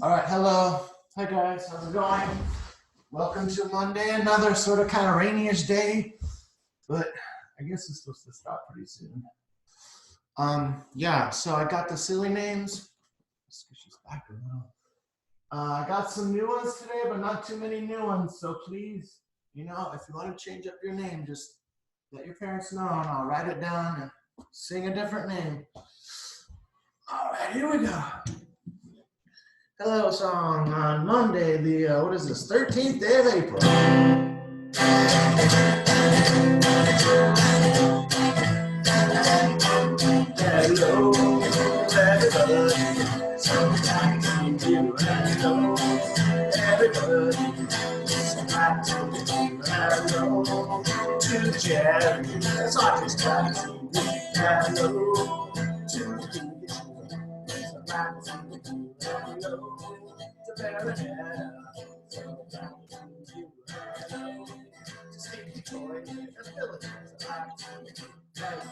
All right, hello. Hi guys, how's it going? Welcome to Monday, another sort of kind of rainyish day, but I guess it's supposed to stop pretty soon. Yeah, so I got the silly names. Let's get this back around. I got some new ones today, but not too many new ones. So please, if you want to change up your name, just let your parents know and I'll write it down and sing a different name. All right, here we go. Hello song on Monday, the, 13th day of April. Hello, everybody. Sometimes you hello, everybody. Sometimes you hello to Jerry. That's all just trying to do. Hello to the sometimes you hello to Marinetta. Sometimes you hello to Stinky Toy. That's Billy. Sometimes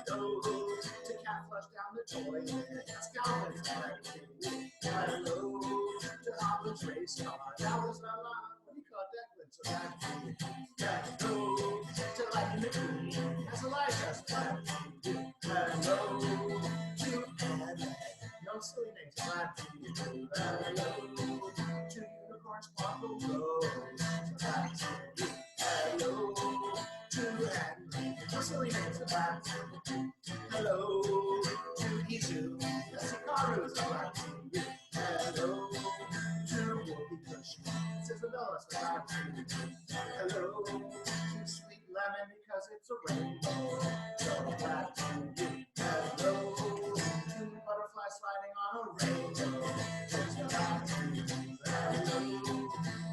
hello to Cat Flush down the toilet. That's Calvin's hello to Hopper's race car. That was a lot. What do you call Declan? So that's hello to Lightning McQueen. That's Elijah's hello to Anna. No silly names. Hello to Unicorn Sparkle Rose. Hello to Henry. No silly names. Hello to Izu. That's Hikaru's hello to Whoopi Cushion. It's Isabella's hello to Sweet Lemon because it's a rainbow. So back to you. Hello to Butterfly sliding on a rainbow. Just back to you. Hello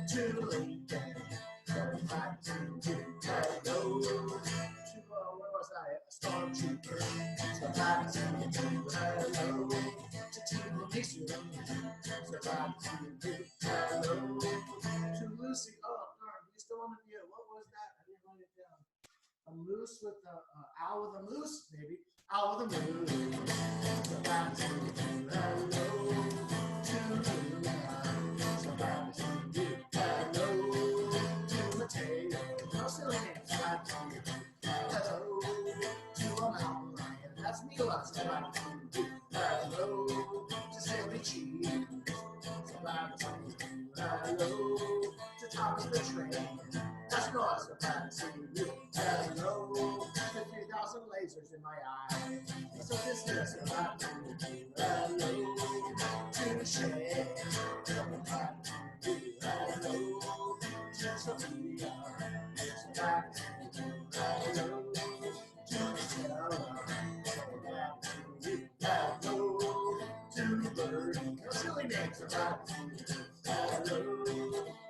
to Lincoln. So back to you. Hello to, where was I? A stormtrooper. So back to you. Hello to Team Lucy. So back to you. Hello to Lucy. Oh, darn, you still want to be what was that? I didn't write it down. A moose with a owl with a moose, maybe. Owl with a moose. So back to you. Hello to Luna. So back to you. Hello to Mateo. No silly names. Back to you. Hello to a mountain lion. That's Mila. So back to you. Hello to Silly Cheese. So back to you. Hello to Thomas the Train. That's Noah. So back to you. Hello to 3,000 lasers in my eye. So this is so back to you. Hello to Shay. So back to you. Hello to Sophia. So back to you. Hello to Stella. So back to you. Hello to Birdie. No silly names. So back to you. Hello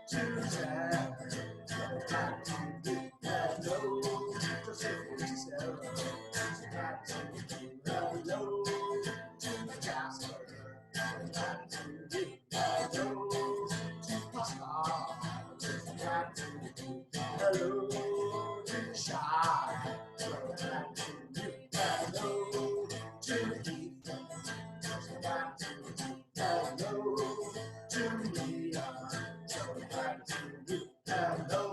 to Zach. So back to you. Hello to Sarah. So back to you. Hello to Jasper. So back to you. Hello to Pascal. So back to you. Hello to Shy. So back to you. Hello to Ethan. So back to you. Hello to Leah. So back to you. Hello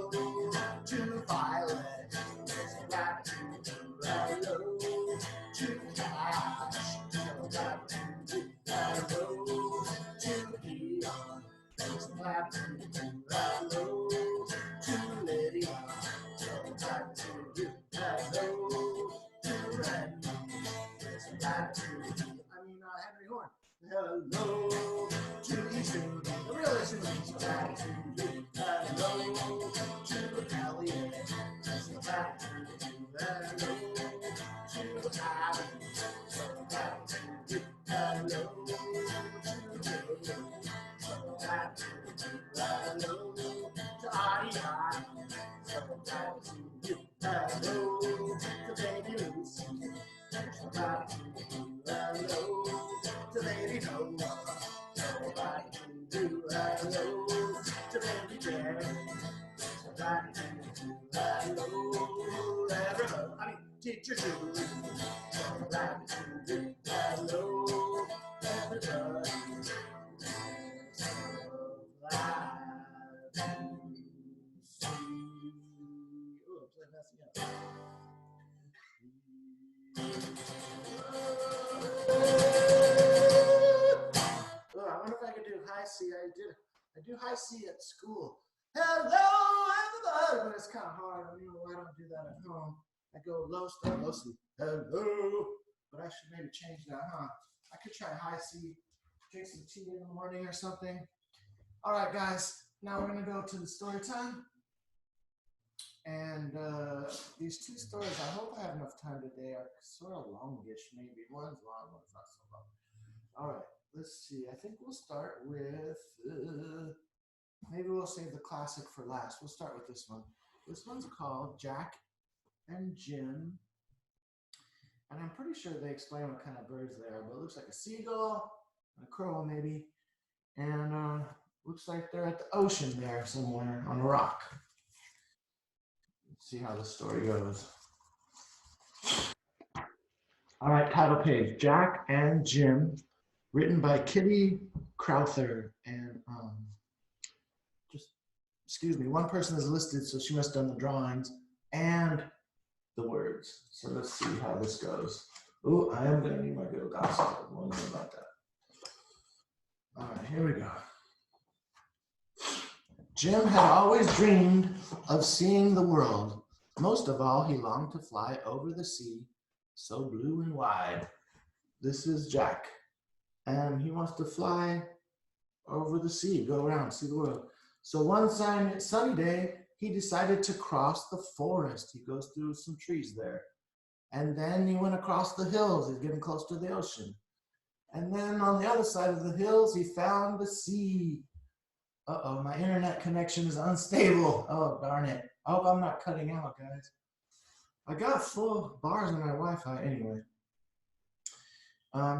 to Violet. So back to you. Hello to Cash. So back to you. Hello to Peon. So back to you. Hello to Lydia. So back to you. Hello to Randy. So back to you. Henry Horn. Hello to Isu. The real Isu. So back to you. Hello to Elliot. So back to you. Hello to Abby. So back to you. Hello to Billy. So back to you. Hello to Adiana. So back to you. Hello to Baby Lucy. So back to you. Hello to Lady Noah. So back to you. Hello to Baby Jerry. So back to you. Hello, everybody. Teacher Julie. So back to you. Hello, everybody. Oh, it's like messing up. Oh, I wonder if I could do high C. I do high C at school. Hello, everybody. But it's kind of hard. I don't do that at home. I go low, start low C. Hello. But I should maybe change that, huh? I could try high C, drink some tea in the morning or something. All right, guys. Now we're going to go to the story time. And these two stories, I hope I have enough time today, are sort of longish, maybe. One's long, one's not so long. All right, let's see. I think we'll start with, maybe we'll save the classic for last. We'll start with this one. This one's called Jack and Jim. And I'm pretty sure they explain what kind of birds they are, but it looks like a seagull, a crow maybe, and looks like they're at the ocean there somewhere on a rock. Let's see how the story goes. All right, title page, Jack and Jim, written by Kitty Crowther. And excuse me, one person is listed, so she must have done the drawings and the words. So let's see how this goes. Oh, I am gonna need my good glasses. I won't know about that. All right, here we go. Jim had always dreamed of seeing the world. Most of all, he longed to fly over the sea, so blue and wide. This is Jack, and he wants to fly over the sea, go around, see the world. So one sunny day, he decided to cross the forest. He goes through some trees there. And then he went across the hills. He's getting close to the ocean. And then on the other side of the hills, he found the sea. Uh-oh, my internet connection is unstable. Oh, darn it. I hope I'm not cutting out, guys. I got full bars on my Wi-Fi anyway.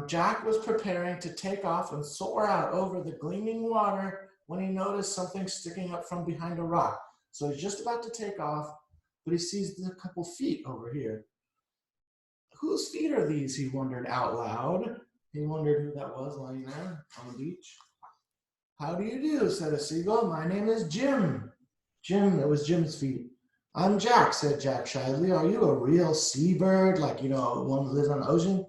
Jack was preparing to take off and soar out over the gleaming water when he noticed something sticking up from behind a rock. So he's just about to take off, but he sees a couple feet over here. Whose feet are these? He wondered out loud. He wondered who that was lying there on the beach. How do you do? Said a seagull. My name is Jim. Jim, it was Jim's feet. I'm Jack, said Jack shyly. Are you a real seabird, like, one that lives on the ocean?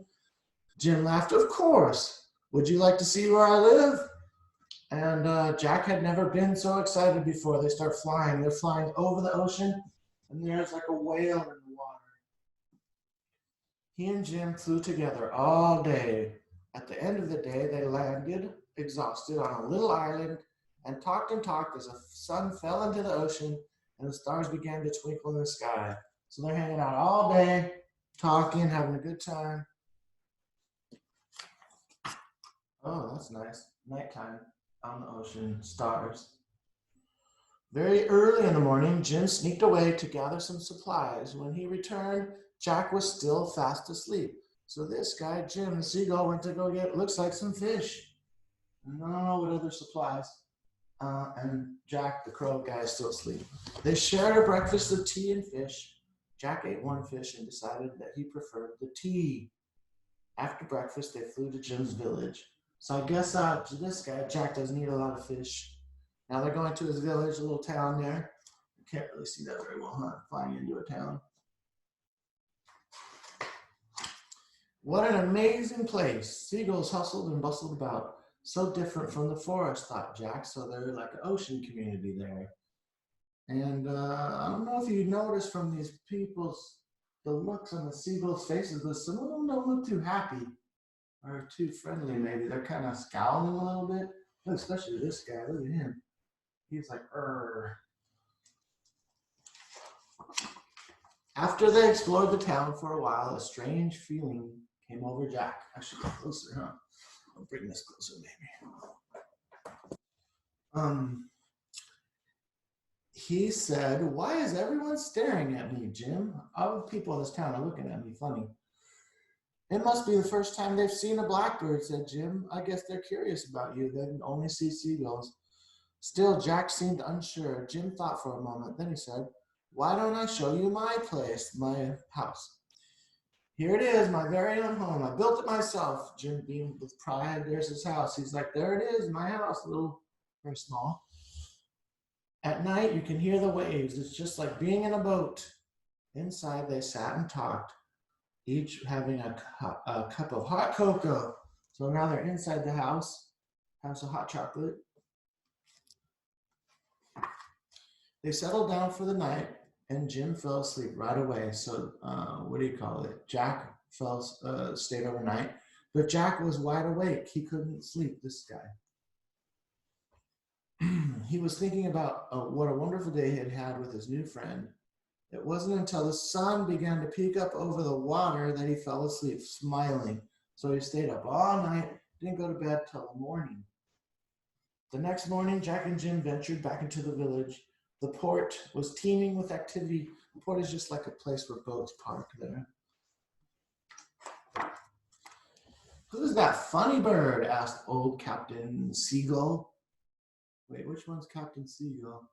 Jim laughed. Of course. Would you like to see where I live? And Jack had never been so excited before. They start flying. They're flying over the ocean, and there's like a whale in the water. He and Jim flew together all day. At the end of the day, they landed, exhausted, on a little island and talked as the sun fell into the ocean and the stars began to twinkle in the sky. So they're hanging out all day, talking, having a good time. Oh, that's nice. Nighttime on the ocean, stars. Very early in the morning, Jim sneaked away to gather some supplies. When he returned, Jack was still fast asleep. So this guy, Jim the seagull, went to go get, looks like, some fish. I don't know what other supplies. And Jack, the crow guy, is still asleep. They shared a breakfast of tea and fish. Jack ate one fish and decided that he preferred the tea. After breakfast, they flew to Jim's village. So I guess to this guy, Jack doesn't eat a lot of fish. Now they're going to his village, a little town there. You can't really see that very well, huh? Flying into a town. What an amazing place. Seagulls hustled and bustled about. So different from the forest, thought Jack. So they're like an ocean community there. And I don't know if you noticed from these people's, the looks on the seagulls' faces, but some of them don't look too happy or too friendly maybe. They're kind of scowling a little bit. Especially this guy, look at him. He's like, "Urgh." After they explored the town for a while, a strange feeling came over Jack. I should go closer, huh? I'll bring this closer, maybe. He said, "Why is everyone staring at me, Jim? All the people in this town are looking at me funny." "It must be the first time they've seen a blackbird," said Jim. "I guess they're curious about you. They only see seagulls." Still, Jack seemed unsure. Jim thought for a moment. Then he said, "Why don't I show you my place, my house? Here it is, my very own home. I built it myself." Jim beamed with pride. There's his house. He's like, "There it is, my house, little, very small." At night, you can hear the waves. It's just like being in a boat. Inside, they sat and talked, each having a cup of hot cocoa. So now they're inside the house, have some hot chocolate. They settled down for the night, and Jim fell asleep right away. So, what do you call it? Jack stayed overnight, but Jack was wide awake. He couldn't sleep. This guy. He was thinking about what a wonderful day he had had with his new friend. It wasn't until the sun began to peek up over the water that he fell asleep, smiling. So he stayed up all night, didn't go to bed till the morning. The next morning, Jack and Jim ventured back into the village. The port was teeming with activity. The port is just like a place where boats park there. Who's that funny bird? Asked old Captain Seagull. Wait, which one's Captain Seagull?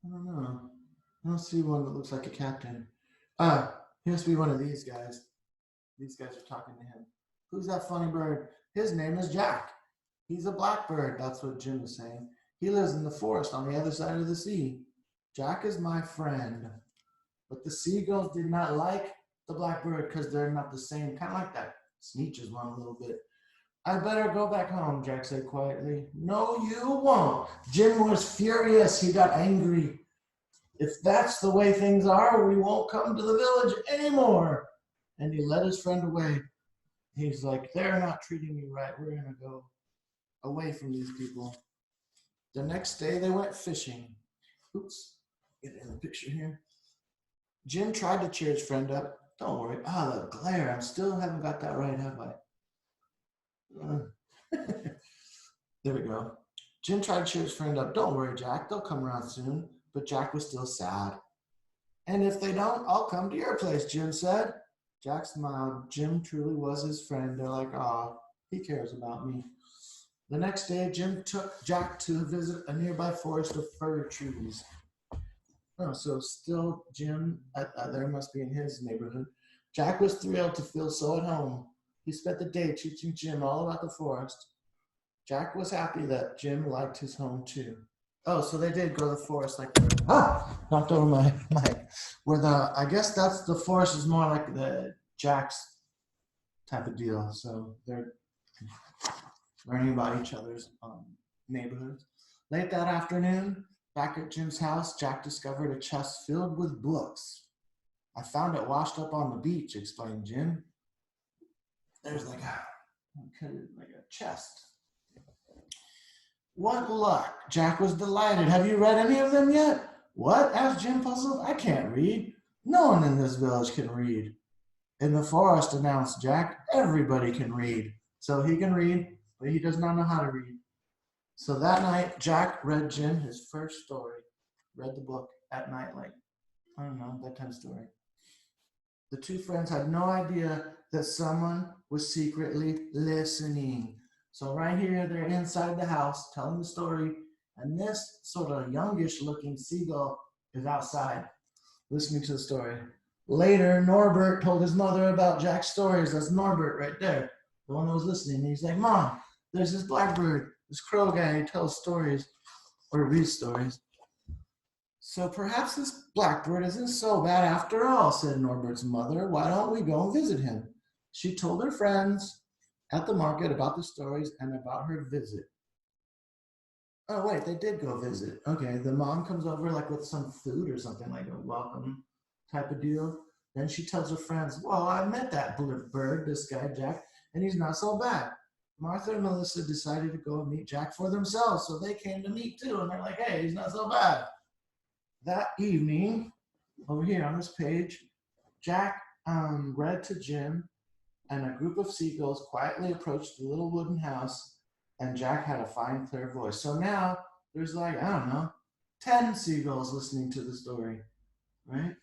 I don't know. I don't see one that looks like a captain. He has to be one of these guys. These guys are talking to him. Who's that funny bird? His name is Jack. He's a blackbird. That's what Jim is saying. He lives in the forest on the other side of the sea. Jack is my friend. But the seagulls did not like the blackbird because they're not the same. Kind of like that Sneetches one a little bit. I better go back home, Jack said quietly. No, you won't. Jim was furious. He got angry. If that's the way things are, we won't come to the village anymore. And he led his friend away. He's like, they're not treating me right. We're going to go away from these people. The next day they went fishing. Oops, get it in the picture here. Jim tried to cheer his friend up. Don't worry. The glare. I still haven't got that right, have I? There we go. Jim tried to cheer his friend up. Don't worry, Jack. They'll come around soon. But Jack was still sad. And if they don't, I'll come to your place, Jim said. Jack smiled. Jim truly was his friend. They're like, he cares about me. The next day, Jim took Jack to visit a nearby forest of fir trees. Oh, so still Jim, there must be in his neighborhood. Jack was thrilled to feel so at home. He spent the day teaching Jim all about the forest. Jack was happy that Jim liked his home too. Oh, so they did go to the forest like knocked over my mic. I guess that's the forest is more like the Jack's type of deal. So they're learning about each other's neighborhoods. Late that afternoon, back at Jim's house, Jack discovered a chest filled with books. I found it washed up on the beach, explained Jim. There's like a chest. What luck! Jack was delighted. Have you read any of them yet? What? Asked Jim, puzzled. I can't read. No one in this village can read. In the forest, announced Jack, everybody can read. So he can read, but he does not know how to read. So that night, Jack read Jim his first story. Read the book at night, like, I don't know, bedtime story. The two friends had no idea that someone was secretly listening. So right here, they're inside the house telling the story, and this sort of youngish looking seagull is outside listening to the story. Later, Norbert told his mother about Jack's stories. That's Norbert right there, the one that was listening. And he's like, Mom, there's this blackbird, this crow guy who tells stories or reads stories. So perhaps this blackbird isn't so bad after all, said Norbert's mother. Why don't we go and visit him? She told her friends at the market about the stories and about her visit. Oh, wait, they did go visit. Okay, the mom comes over like with some food or something, like a welcome type of deal. Then she tells her friends, well, I met that bird, this guy, Jack, and he's not so bad. Martha and Melissa decided to go and meet Jack for themselves, so they came to meet too, and they're like, hey, he's not so bad. That evening, over here on this page, Jack read to Jim, and a group of seagulls quietly approached the little wooden house, and Jack had a fine, clear voice. So now there's like, I don't know, 10 seagulls listening to the story, right?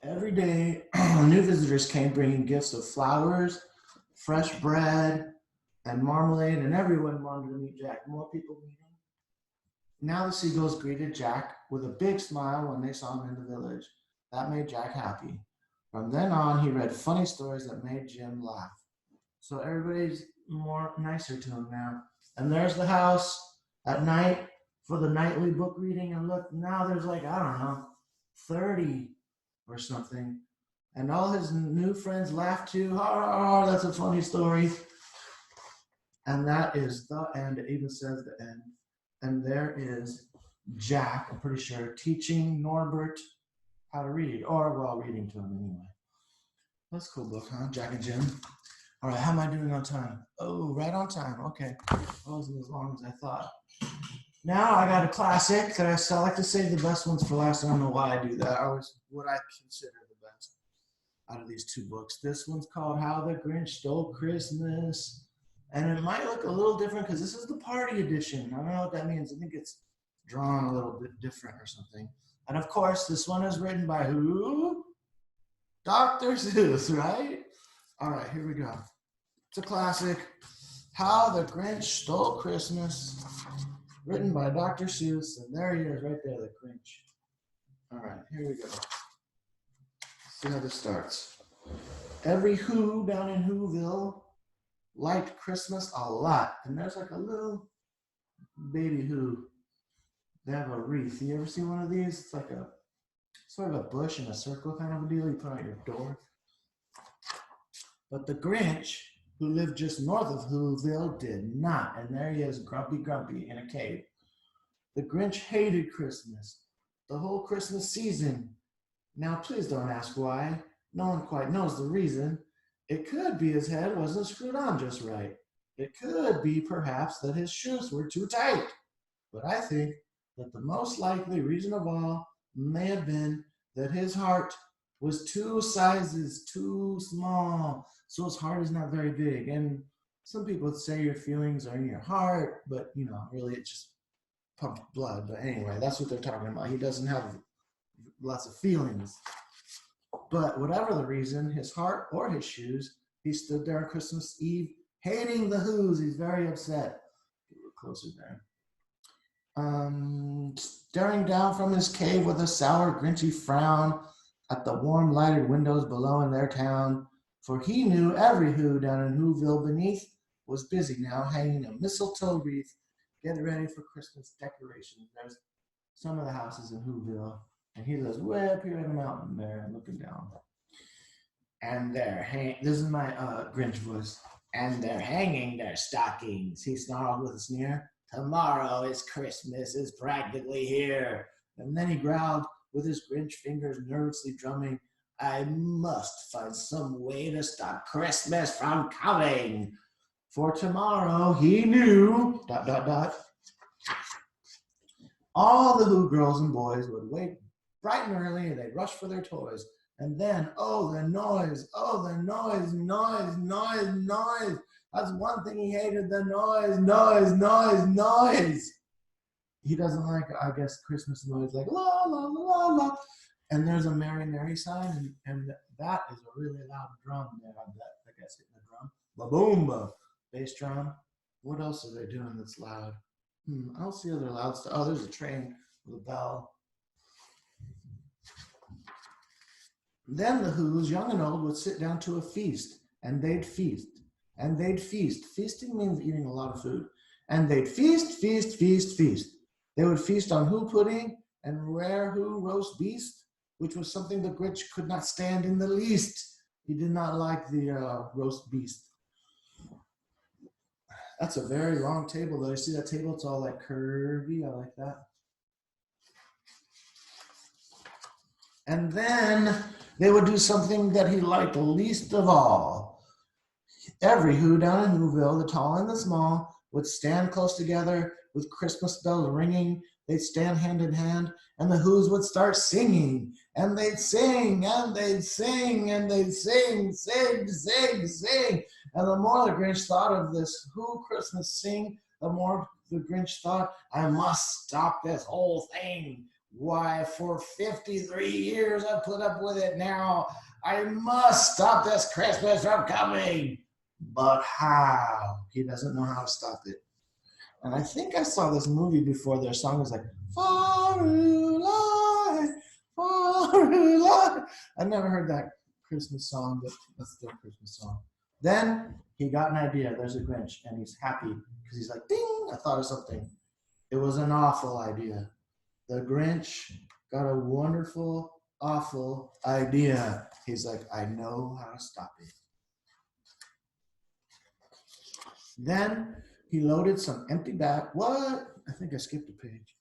Every day, new visitors came bringing gifts of flowers, fresh bread, and marmalade, and everyone wanted to meet Jack. More people meeting. Now the seagulls greeted Jack with a big smile when they saw him in the village. That made Jack happy. From then on, he read funny stories that made Jim laugh. So everybody's more nicer to him now. And there's the house at night for the nightly book reading. And look, now there's like, I don't know, 30 or something. And all his new friends laugh too. Oh, that's a funny story. And that is the end. It even says the end. And there is Jack, I'm pretty sure, teaching Norbert how to read, or well, reading to him anyway. That's a cool book, huh? Jack and Jim. All right, how am I doing on time? Oh, right on time. Okay. That wasn't as long as I thought. Now I got a classic that I still like to save the best ones for last. I don't know why I do that. What I consider the best out of these two books. This one's called How the Grinch Stole Christmas. And it might look a little different because this is the party edition. I don't know what that means. I think it's drawn a little bit different or something. And of course, this one is written by who? Dr. Seuss, right? All right, here we go. It's a classic. How the Grinch Stole Christmas, written by Dr. Seuss. And there he is right there, the Grinch. All right, here we go. Let's see how this starts. Every Who down in Whoville liked Christmas a lot. And there's like a little baby Who. They have a wreath. You ever see one of these? It's like a sort of a bush in a circle kind of a deal you put on your door. But the Grinch, who lived just north of Whoville, did not. And there he is, grumpy in a cave. The Grinch hated Christmas, the whole Christmas season. Now, please don't ask why. No one quite knows the reason. It could be his head wasn't screwed on just right. It could be, perhaps, that his shoes were too tight. But I think that the most likely reason of all may have been that his heart was 2 sizes too small. So his heart is not very big. And some people say your feelings are in your heart, but really it just pumped blood. But anyway, that's what they're talking about. He doesn't have lots of feelings. But whatever the reason, his heart or his shoes, he stood there on Christmas Eve hating the Who's. He's very upset. Get closer there. Staring down from his cave with a sour, grinchy frown at the warm lighted windows below in their town, for he knew every Who down in Whoville beneath was busy now hanging a mistletoe wreath, getting ready for Christmas decorations. There's some of the houses in Whoville, and he lives way up here in the mountain there, looking down. And this is my Grinch voice. And they're hanging their stockings, he snarled with a sneer. Tomorrow is Christmas, is practically here. And then he growled, with his Grinch fingers nervously drumming, I must find some way to stop Christmas from coming. For tomorrow, he knew, ... all the Who girls and boys would wake bright and early, and they'd rush for their toys. And then, oh, the noise, noise. That's one thing he hated, the noise. He doesn't like, I guess, Christmas noise, like la, la, la, la. And there's a Mary, Mary sign, and that is a really loud drum there, I guess, hitting the drum. Ba-boom, bass drum. What else are they doing that's loud? I don't see other loud stuff. Oh, there's a train with a bell. Then the Who's, young and old, would sit down to a feast, and they'd feast. And they'd feast. Feasting means eating a lot of food. And they'd feast. They would feast on Who pudding and rare Who roast beast, which was something the Grinch could not stand in the least. He did not like the roast beast. That's a very long table, though. You see that table? It's all like curvy. I like that. And then they would do something that he liked least of all. Every Who down in Whoville, the tall and the small, would stand close together with Christmas bells ringing. They'd stand hand in hand, and the Who's would start singing. And they'd sing, and they'd sing, and they'd sing. And the more the Grinch thought of this Who Christmas sing, the more the Grinch thought, I must stop this whole thing. Why, for 53 years I've put up with it now. I must stop this Christmas from coming. But how? He doesn't know how to stop it. And I think I saw this movie before. Their song was like, Farulai. I never heard that Christmas song, but that's still a Christmas song. Then he got an idea. There's a Grinch, and he's happy because he's like, ding, I thought of something. It was an awful idea. The Grinch got a wonderful, awful idea. He's like, I know how to stop it. Then he loaded some empty bag. What? I think I skipped a page.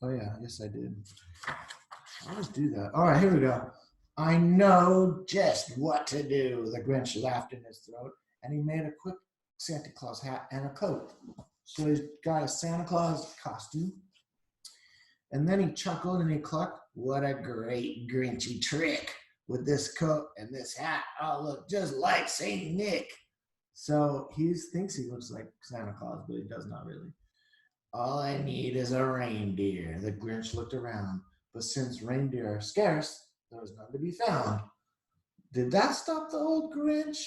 Oh yeah, yes I did. I always do that. All right, here we go. I know just what to do. The Grinch laughed in his throat, and he made a quick Santa Claus hat and a coat. So he's got a Santa Claus costume. And then he chuckled and he clucked, what a great Grinchy trick. With this coat and this hat, I'll look just like Saint Nick. So he thinks he looks like Santa Claus, but he does not really. All I need is a reindeer. The Grinch looked around, but since reindeer are scarce, there was none to be found. Did that stop the old Grinch?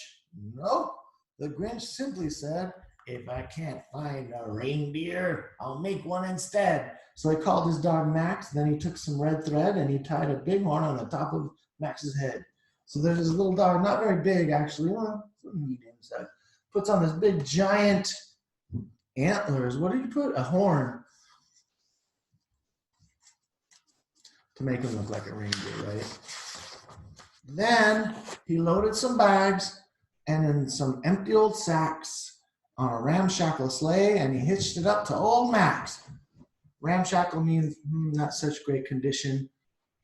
Nope. The Grinch simply said, if I can't find a reindeer, I'll make one instead. So he called his dog Max, then he took some red thread and he tied a big horn on the top of Max's head. So there's this little dog, not very big actually, well, medium size, puts on this big giant antlers. What did you put? A horn. To make him look like a reindeer, right? Then he loaded some bags and in some empty old sacks on a ramshackle sleigh, and he hitched it up to old Max. Ramshackle means not such great condition,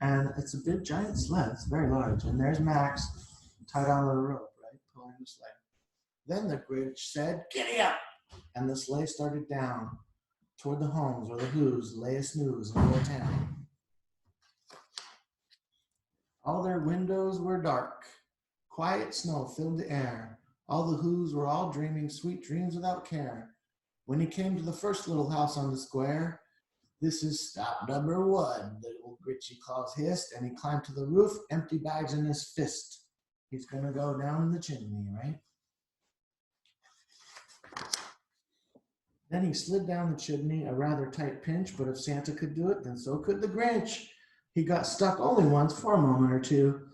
and it's a big giant sled. It's very large, and there's Max tied on with a rope, right, pulling the sleigh. Then the Grinch said, "Giddy up!" and the sleigh started down toward the homes where the Who's lay a snooze in the town. All their windows were dark. Quiet snow filled the air. All the Who's were all dreaming sweet dreams without care. When he came to the first little house on the square, this is stop number one, the old Grinchy Claus hissed, and he climbed to the roof, empty bags in his fist. He's going to go down the chimney, right? Then he slid down the chimney, a rather tight pinch, but if Santa could do it, then so could the Grinch. He got stuck only once for a moment or two.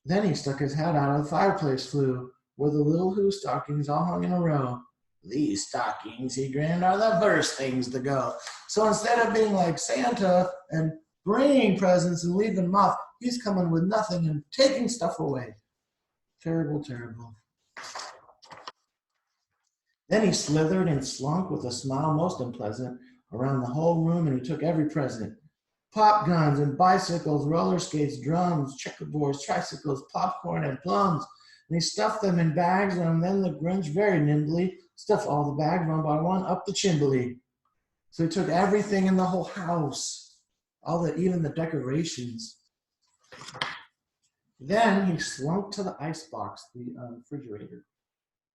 Then he stuck his head out of the fireplace flue, where the little Who stockings all hung in a row. These stockings, he grinned, are the first things to go. So instead of being like Santa and bringing presents and leaving them off, he's coming with nothing and taking stuff away. Terrible, terrible. Then he slithered and slunk with a smile most unpleasant around the whole room, and he took every present. Pop guns and bicycles, roller skates, drums, checkerboards, tricycles, popcorn, and plums. And he stuffed them in bags, and then the Grinch very nimbly stuffed all the bags one by one up the chimney. So he took everything in the whole house, even the decorations. Then he slunk to the icebox, the refrigerator.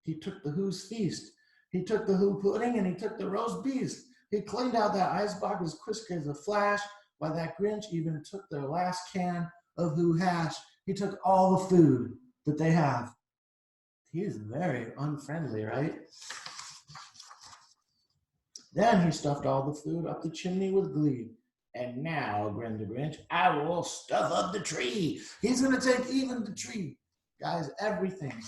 He took the Who's feast. He took the Who pudding, and he took the roast beef. He cleaned out that icebox as quick as a flash, while that Grinch even took their last can of Who hash. He took all the food that they have. He is very unfriendly, right? Then he stuffed all the food up the chimney with glee. And now, grinned the Grinch, I will stuff up the tree. He's going to take even the tree. Guys, everything.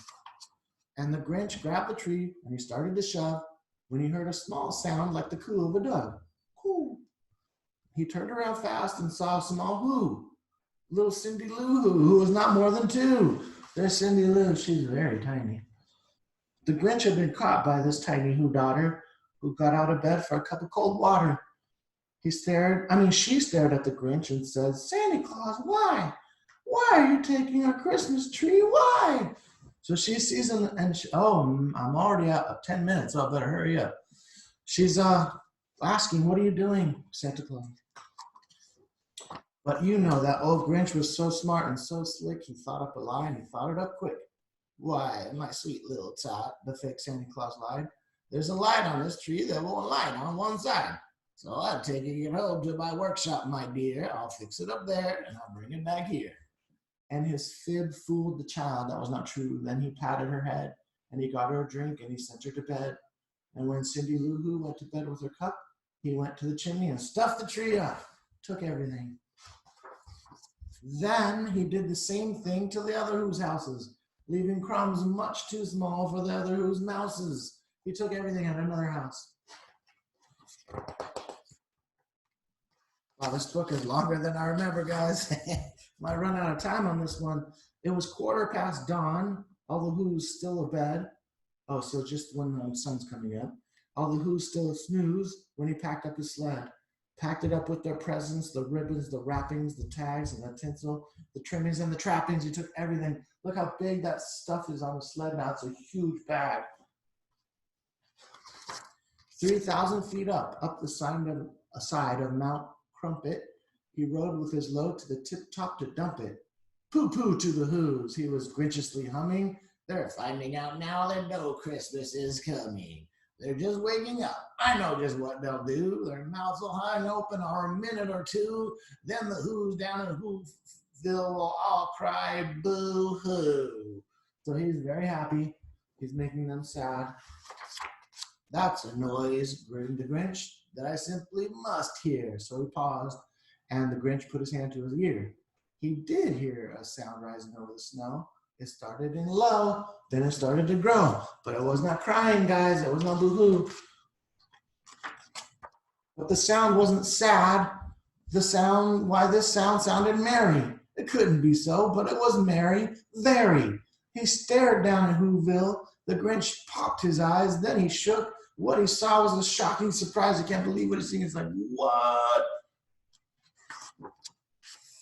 And the Grinch grabbed the tree and he started to shove when he heard a small sound like the coo of a dove. Coo. He turned around fast and saw a small Who. Little Cindy Lou Who, who was not more than 2. There's Cindy Lou. She's very tiny. The Grinch had been caught by this tiny Who daughter, who got out of bed for a cup of cold water. She stared at the Grinch and said, Santa Claus, why? Why are you taking our Christmas tree? Why? So she sees him and I'm already out of 10 minutes, so I better hurry up. She's asking, what are you doing, Santa Claus? But you know that old Grinch was so smart and so slick, he thought up a lie and he thought it up quick. Why, my sweet little tot, the fake Santa Claus lied, there's a light on this tree that won't light on one side. So I'm taking it home to my workshop, my dear. I'll fix it up there and I'll bring it back here. And his fib fooled the child. That was not true. Then he patted her head and he got her a drink and he sent her to bed. And when Cindy Lou Who went to bed with her cup, he went to the chimney and stuffed the tree up, took everything. Then he did the same thing to the other Who's houses. leaving crumbs much too small for the other Who's mouses. He took everything at another house. Wow, this book is longer than I remember, guys. Might run out of time on this one. It was dawn. All the Who's still abed. Oh, so just when the sun's coming up. All the Who's still snooze when he packed up his sled. Packed it up with their presents, the ribbons, the wrappings, the tags, and the tinsel, the trimmings, and the trappings. He took everything. Look how big that stuff is on the sled now. It's a huge bag. 3,000 feet up the side of Mount Crumpet, he rode with his load to the tip-top to dump it. Pooh-pooh to the Who's, he was grinchiously humming. They're finding out now they know Christmas is coming. They're just waking up. I know just what they'll do. Their mouths will hang open for a minute or two. Then the Who's down in Whoville will all cry boo-hoo. So he's very happy. He's making them sad. That's a noise, grinned the Grinch, that I simply must hear. So he paused, and the Grinch put his hand to his ear. He did hear a sound rising over the snow. It started in low, then it started to grow. But it was not crying, guys. It was not boo-hoo. But the sound wasn't sad. This sound sounded merry. It couldn't be so, but it was merry, very. He stared down at Whoville. The Grinch popped his eyes, then he shook. What he saw was a shocking surprise. I can't believe what he's seeing. It's like, what?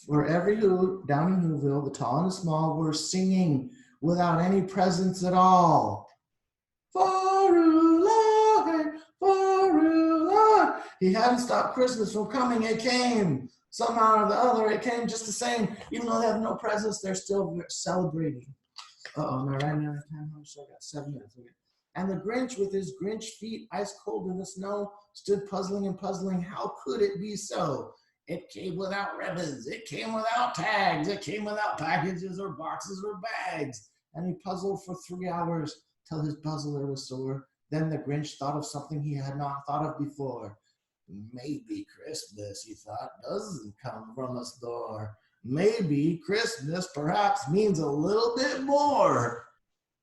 For every Who down in Whoville, the tall and the small, were singing without any presents at all. Farulai, Farulai. He hadn't stopped Christmas from coming. It came. Somehow or the other, it came just the same. Even though they have no presents, they're still celebrating. Uh-oh, am I right now? I'm sure I got 7 minutes. Okay. And the Grinch, with his Grinch feet ice cold in the snow, stood puzzling and puzzling. How could it be so? It came without ribbons. It came without tags. It came without packages or boxes or bags. And he puzzled for 3 hours till his puzzler was sore. Then the Grinch thought of something he had not thought of before. Maybe Christmas, he thought, doesn't come from a store. Maybe Christmas perhaps means a little bit more.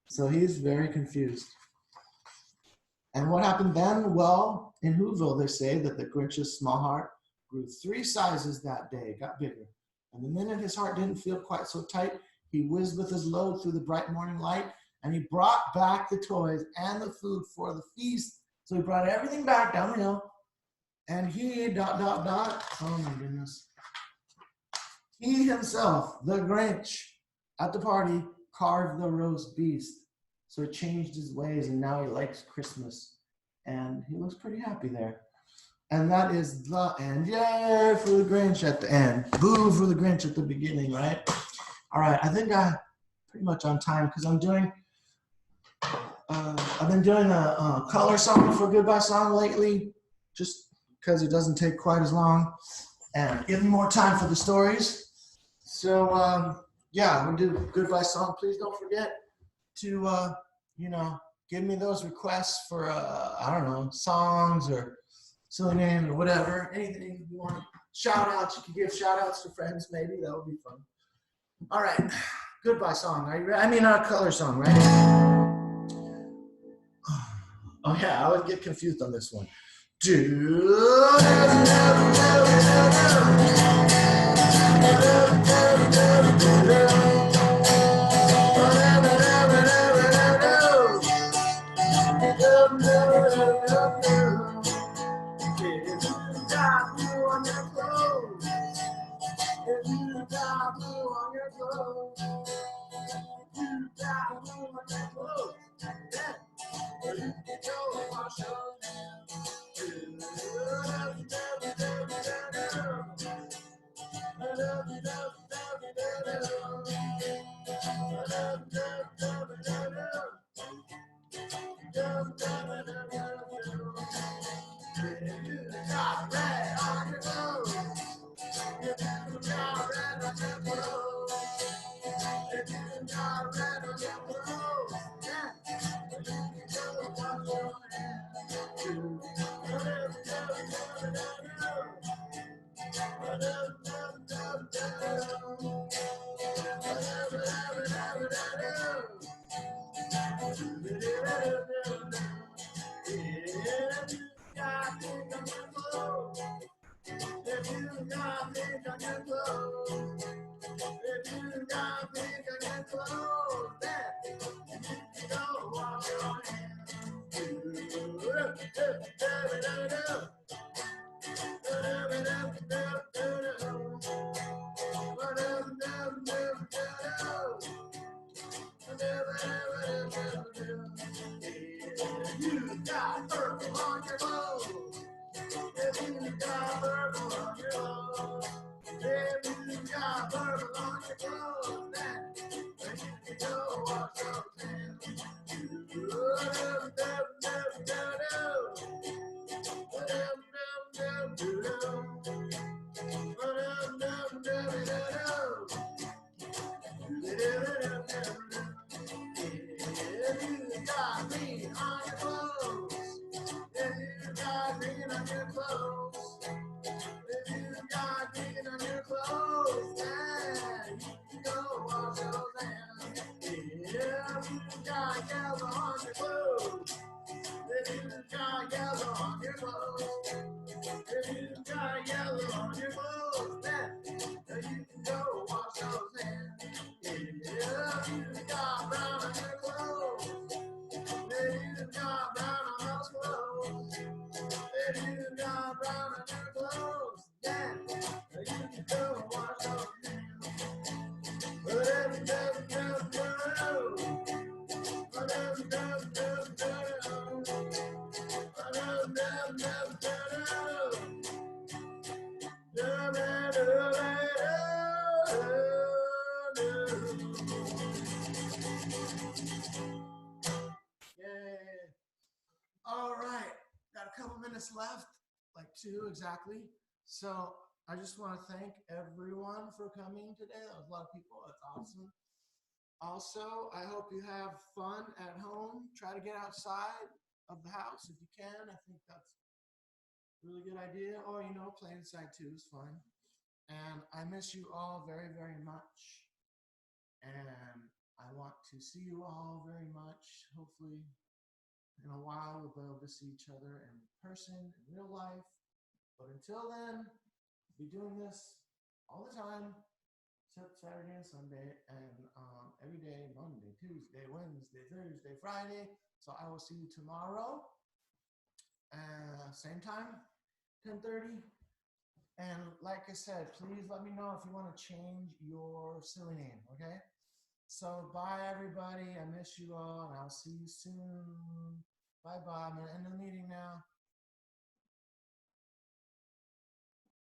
So he's very confused. And what happened then? Well, in Whoville, they say that the Grinch's small heart grew 3 sizes that day, got bigger. And the minute his heart didn't feel quite so tight, he whizzed with his load through the bright morning light, and he brought back the toys and the food for the feast. So he brought everything back down the hill, and he, oh my goodness. He himself, the Grinch, at the party, carved the roast beast. So he changed his ways, and now he likes Christmas. And he looks pretty happy there. And that is the end. Yay for the Grinch at the end. Boo for the Grinch at the beginning, right? All right, I think I'm pretty much on time because I've been doing a color song for Goodbye Song lately, just because it doesn't take quite as long and give me more time for the stories. So, yeah, we'll do Goodbye Song. Please don't forget to, give me those requests for, I don't know, songs or silly names or whatever. Anything you want. Shout outs. You can give shout outs to friends, maybe. That would be fun. All right. Goodbye Song. Are you ready? I mean, color song, right? Oh, yeah. I always get confused on this one. got purple on your clothes, if you got purple on your clothes, if you got purple on your clothes, then you can go wash those hands. If you got green on your clothes, if you got green on your clothes, if you got green on your clothes, then you can go wash those hands. If you got yellow on your clothes, if you got yellow on your clothes, if you got yellow on your clothes, then you can go wash those hands. If you got brown on your clothes, if you got brown on those clothes, if you got brown on your clothes, then you can go wash those hands. Yay. All right, got a couple minutes left, like 2 exactly. So I just want to thank everyone for coming today. That was a lot of people. That's awesome. Also, I hope you have fun at home. Try to get outside of the house if you can. I think that's a really good idea. Or, play inside too is fun. And I miss you all very, very much. And I want to see you all very much. Hopefully, in a while, we'll be able to see each other in person, in real life. But until then, I'll be doing this all the time, except Saturday and Sunday, and every day, Monday, Tuesday, Wednesday, Thursday, Friday. So I will see you tomorrow, same time, 10:30. And like I said, please let me know if you want to change your silly name, okay? So bye, everybody. I miss you all, and I'll see you soon. Bye-bye. I'm going to end the meeting now.